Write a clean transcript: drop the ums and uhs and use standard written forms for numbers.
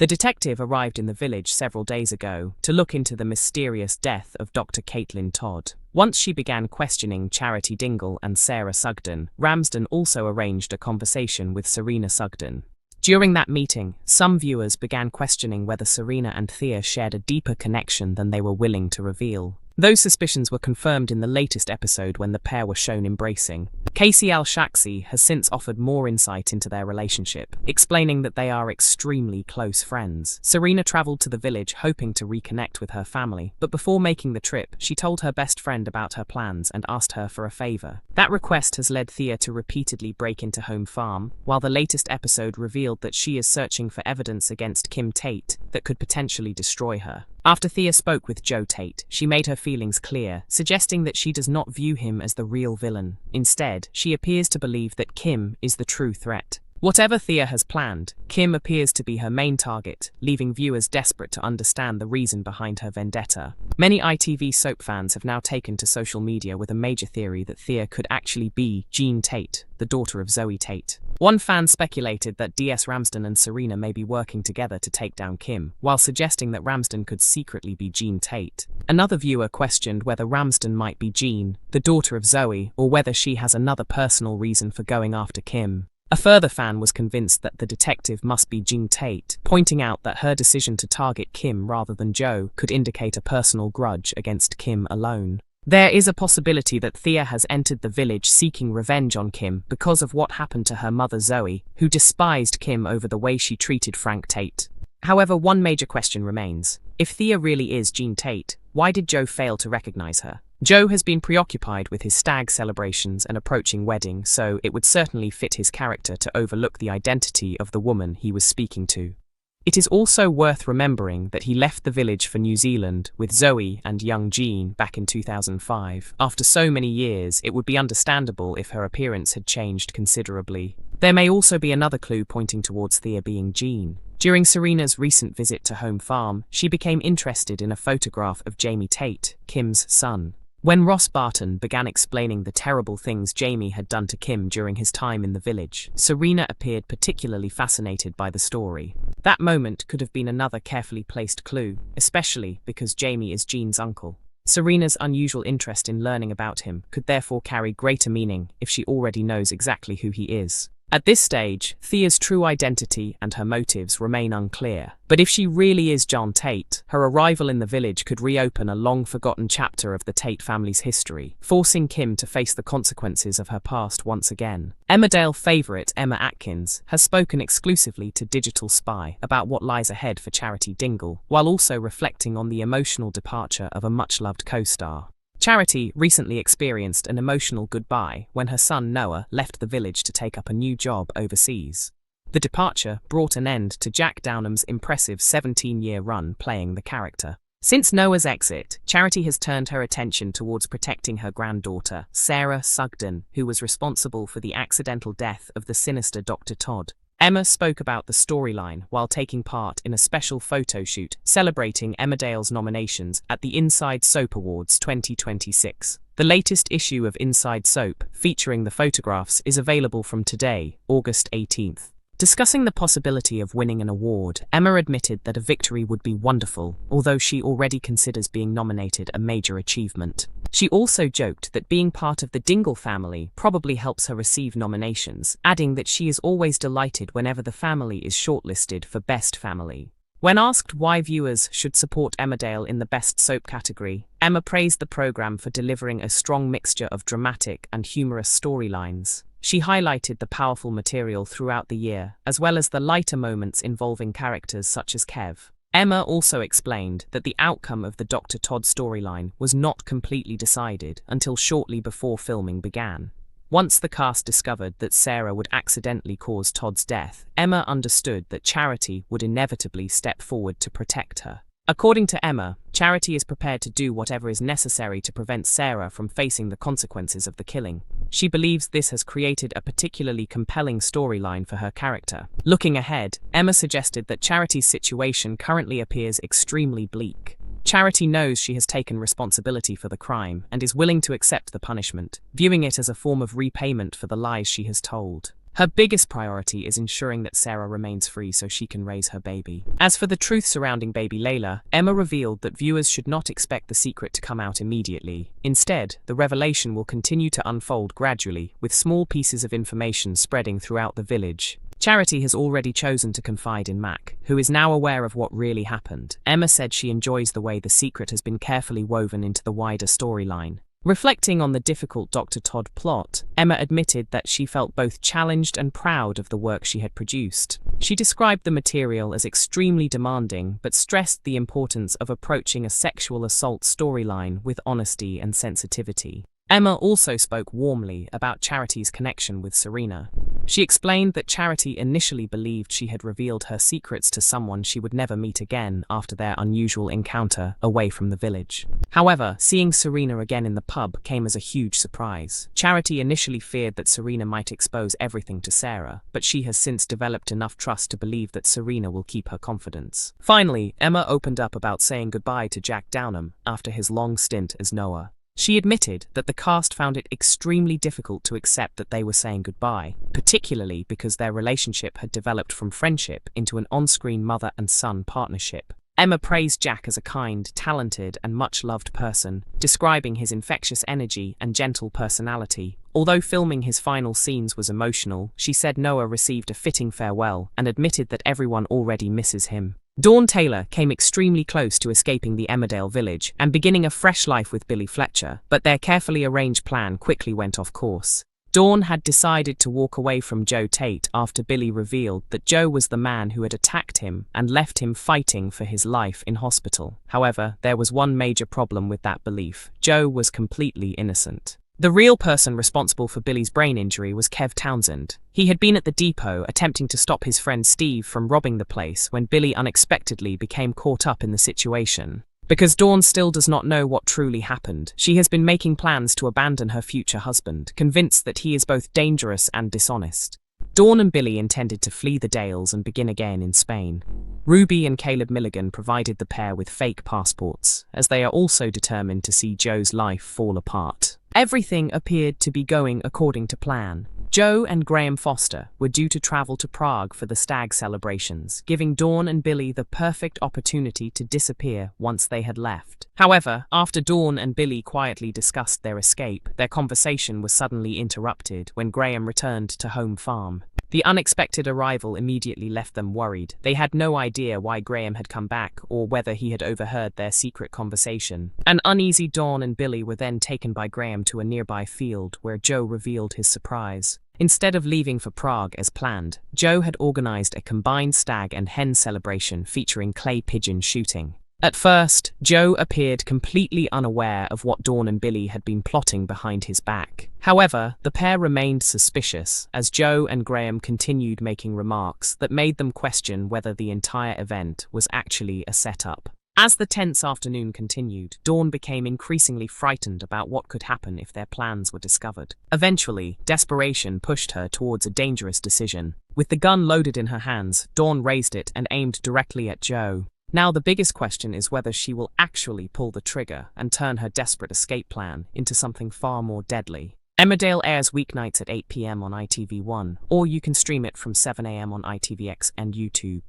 The detective arrived in the village several days ago to look into the mysterious death of Dr. Caitlin Todd. Once she began questioning Charity Dingle and Sarah Sugden, Ramsden also arranged a conversation with Serena Sugden. During that meeting, some viewers began questioning whether Serena and Thea shared a deeper connection than they were willing to reveal. Those suspicions were confirmed in the latest episode when the pair were shown embracing. Casey Al-Shaksi has since offered more insight into their relationship, explaining that they are extremely close friends. Serena traveled to the village hoping to reconnect with her family, but before making the trip, she told her best friend about her plans and asked her for a favor. That request has led Thea to repeatedly break into Home Farm, while the latest episode revealed that she is searching for evidence against Kim Tate that could potentially destroy her. After Thea spoke with Jean Tate, she made her feelings clear, suggesting that she does not view him as the real villain. Instead, she appears to believe that Kim is the true threat. Whatever Thea has planned, Kim appears to be her main target, leaving viewers desperate to understand the reason behind her vendetta. Many ITV soap fans have now taken to social media with a major theory that Thea could actually be Jean Tate, the daughter of Zoe Tate. One fan speculated that DS Ramsden and Serena may be working together to take down Kim, while suggesting that Ramsden could secretly be Jean Tate. Another viewer questioned whether Ramsden might be Jean, the daughter of Zoe, or whether she has another personal reason for going after Kim. A further fan was convinced that the detective must be Jean Tate, pointing out that her decision to target Kim rather than Joe could indicate a personal grudge against Kim alone. There is a possibility that Thea has entered the village seeking revenge on Kim because of what happened to her mother Zoe, who despised Kim over the way she treated Frank Tate. However, one major question remains. If Thea really is Jean Tate, why did Joe fail to recognize her? Joe has been preoccupied with his stag celebrations and approaching wedding, so it would certainly fit his character to overlook the identity of the woman he was speaking to. It is also worth remembering that he left the village for New Zealand with Zoe and young Jean back in 2005. After so many years, it would be understandable if her appearance had changed considerably. There may also be another clue pointing towards Thea being Jean. During Serena's recent visit to Home Farm, she became interested in a photograph of Jamie Tate, Kim's son. When Ross Barton began explaining the terrible things Jamie had done to Kim during his time in the village, Serena appeared particularly fascinated by the story. That moment could have been another carefully placed clue, especially because Jamie is Jean's uncle. Serena's unusual interest in learning about him could therefore carry greater meaning if she already knows exactly who he is. At this stage, Thea's true identity and her motives remain unclear. But if she really is Jean Tate, her arrival in the village could reopen a long-forgotten chapter of the Tate family's history, forcing Kim to face the consequences of her past once again. Emmerdale favourite Emma Atkins has spoken exclusively to Digital Spy about what lies ahead for Charity Dingle, while also reflecting on the emotional departure of a much-loved co-star. Charity recently experienced an emotional goodbye when her son Noah left the village to take up a new job overseas. The departure brought an end to Jack Downham's impressive 17-year run playing the character. Since Noah's exit, Charity has turned her attention towards protecting her granddaughter, Sarah Sugden, who was responsible for the accidental death of the sinister Dr. Todd. Emma spoke about the storyline while taking part in a special photo shoot celebrating Emmerdale's nominations at the Inside Soap Awards 2026. The latest issue of Inside Soap, featuring the photographs, is available from today, August 18th. Discussing the possibility of winning an award, Emma admitted that a victory would be wonderful, although she already considers being nominated a major achievement. She also joked that being part of the Dingle family probably helps her receive nominations, adding that she is always delighted whenever the family is shortlisted for Best Family. When asked why viewers should support Emmerdale in the Best Soap category, Emma praised the programme for delivering a strong mixture of dramatic and humorous storylines. She highlighted the powerful material throughout the year, as well as the lighter moments involving characters such as Kev. Emma also explained that the outcome of the Dr. Todd storyline was not completely decided until shortly before filming began. Once the cast discovered that Sarah would accidentally cause Todd's death, Emma understood that Charity would inevitably step forward to protect her. According to Emma, Charity is prepared to do whatever is necessary to prevent Sarah from facing the consequences of the killing. She believes this has created a particularly compelling storyline for her character. Looking ahead, Emma suggested that Charity's situation currently appears extremely bleak. Charity knows she has taken responsibility for the crime and is willing to accept the punishment, viewing it as a form of repayment for the lies she has told. Her biggest priority is ensuring that Sarah remains free so she can raise her baby. As for the truth surrounding baby Layla, Emma revealed that viewers should not expect the secret to come out immediately. Instead, the revelation will continue to unfold gradually, with small pieces of information spreading throughout the village. Charity has already chosen to confide in Mac, who is now aware of what really happened. Emma said she enjoys the way the secret has been carefully woven into the wider storyline. Reflecting on the difficult Dr. Todd plot, Emma admitted that she felt both challenged and proud of the work she had produced. She described the material as extremely demanding, but stressed the importance of approaching a sexual assault storyline with honesty and sensitivity. Emma also spoke warmly about Charity's connection with Serena. She explained that Charity initially believed she had revealed her secrets to someone she would never meet again after their unusual encounter away from the village. However, seeing Serena again in the pub came as a huge surprise. Charity initially feared that Serena might expose everything to Sarah, but she has since developed enough trust to believe that Serena will keep her confidence. Finally, Emma opened up about saying goodbye to Jack Downham after his long stint as Noah. She admitted that the cast found it extremely difficult to accept that they were saying goodbye, particularly because their relationship had developed from friendship into an on-screen mother and son partnership. Emma praised Jack as a kind, talented, and much-loved person, describing his infectious energy and gentle personality. Although filming his final scenes was emotional, she said Noah received a fitting farewell and admitted that everyone already misses him. Dawn Taylor came extremely close to escaping the Emmerdale village and beginning a fresh life with Billy Fletcher, but their carefully arranged plan quickly went off course. Dawn had decided to walk away from Joe Tate after Billy revealed that Joe was the man who had attacked him and left him fighting for his life in hospital. However, there was one major problem with that belief. Joe was completely innocent. The real person responsible for Billy's brain injury was Kev Townsend. He had been at the depot attempting to stop his friend Steve from robbing the place when Billy unexpectedly became caught up in the situation. Because Dawn still does not know what truly happened, she has been making plans to abandon her future husband, convinced that he is both dangerous and dishonest. Dawn and Billy intended to flee the Dales and begin again in Spain. Ruby and Caleb Milligan provided the pair with fake passports, as they are also determined to see Joe's life fall apart. Everything appeared to be going according to plan. Joe and Graham Foster were due to travel to Prague for the stag celebrations, giving Dawn and Billy the perfect opportunity to disappear once they had left. However, after Dawn and Billy quietly discussed their escape, their conversation was suddenly interrupted when Graham returned to home farm. The unexpected arrival immediately left them worried. They had no idea why Graham had come back or whether he had overheard their secret conversation. An uneasy Dawn and Billy were then taken by Graham to a nearby field where Joe revealed his surprise. Instead of leaving for Prague as planned, Joe had organized a combined stag and hen celebration featuring clay pigeon shooting. At first, Joe appeared completely unaware of what Dawn and Billy had been plotting behind his back. However, the pair remained suspicious as Joe and Graham continued making remarks that made them question whether the entire event was actually a setup. As the tense afternoon continued, Dawn became increasingly frightened about what could happen if their plans were discovered. Eventually, desperation pushed her towards a dangerous decision. With the gun loaded in her hands, Dawn raised it and aimed directly at Joe. Now the biggest question is whether she will actually pull the trigger and turn her desperate escape plan into something far more deadly. Emmerdale airs weeknights at 8 p.m. on ITV1, or you can stream it from 7 a.m. on ITVX and YouTube.